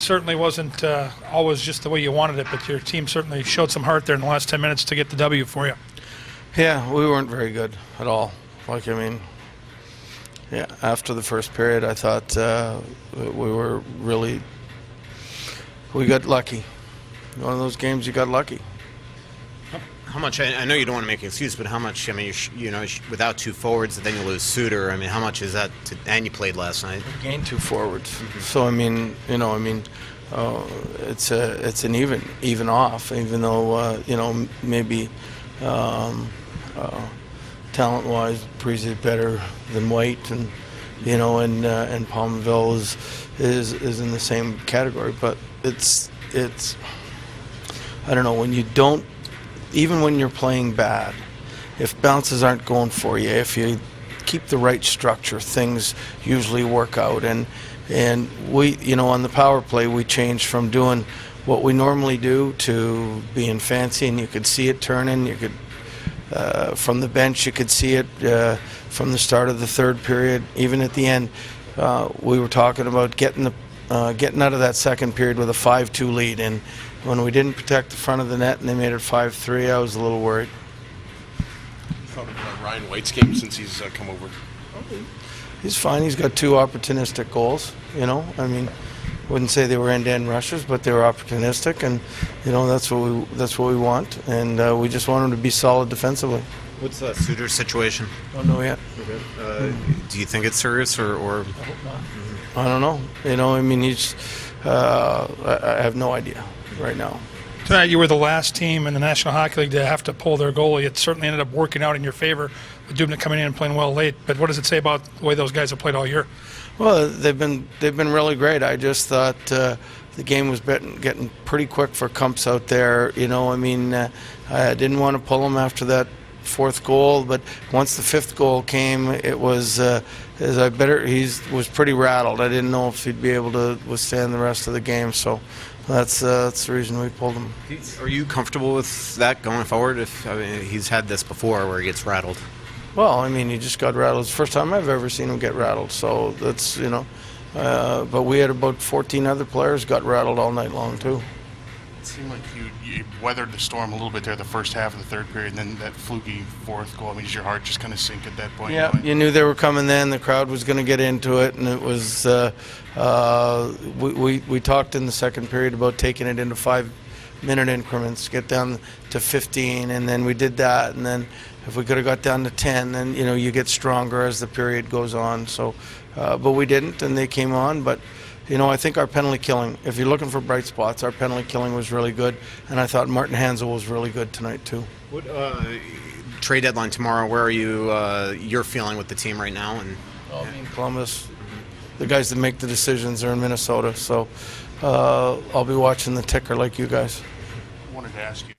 certainly wasn't always just the way you wanted it, but your team certainly showed some heart there in the last 10 minutes to get the W for you. Yeah, we weren't very good at all. After the first period, I thought we got lucky. One of those games you got lucky. How much? I know you don't want to make an excuse, but how much? I mean, without two forwards, then you lose Suter. I mean, how much is that? And you played last night. We gained two forwards, so it's an even off. Even though maybe talent-wise, Parise is better than White, and Palmerville is in the same category. But it's I don't know, when you don't. Even when you're playing bad, if bounces aren't going for you, if you keep the right structure, things usually work out. And we, on the power play, we changed from doing what we normally do to being fancy, and you could see it turning. You could, from the bench, you could see it from the start of the third period, even at the end. We were talking about getting out of that second period with a 5-2 lead, and when we didn't protect the front of the net and they made it 5-3, I was a little worried. You thought about Ryan White's game since he's come over? He's fine. He's got two opportunistic goals. Wouldn't say they were end-to-end rushes, but they were opportunistic, and that's what we want, and we just want him to be solid defensively. What's Suter's situation? Don't know yet. Okay. Do you think it's serious or? I hope not. I don't know. He's. I have no idea right now. Tonight you were the last team in the National Hockey League to have to pull their goalie. It certainly ended up working out in your favor with Dubnyk coming in and playing well late. But what does it say about the way those guys have played all year? Well, they've been really great. I just thought the game was getting pretty quick for Kumps out there. I didn't want to pull him after that fourth goal, but once the fifth goal came, it was he was pretty rattled. I didn't know if he'd be able to withstand the rest of the game, so that's the reason we pulled him. Are you comfortable with that going forward? He's had this before where he gets rattled. Well, he just got rattled. It's the first time I've ever seen him get rattled, so that's but we had about 14 other players got rattled all night long too. It seemed like you weathered the storm a little bit there the first half of the third period, and then that fluky fourth goal. Did your heart just kind of sink at that point? Yeah, you knew they were coming then. The crowd was going to get into it, and it was we talked in the second period about taking it into 5-minute increments, get down to 15, and then we did that. And then if we could have got down to 10, then you get stronger as the period goes on. So, but we didn't, and they came on. But I think our penalty killing, if you're looking for bright spots, our penalty killing was really good, and I thought Martin Hanzal was really good tonight too. What trade deadline tomorrow? Where are you? You're feeling with the team right now? And in Columbus, the guys that make the decisions are in Minnesota, so I'll be watching the ticker like you guys. I wanted to ask you.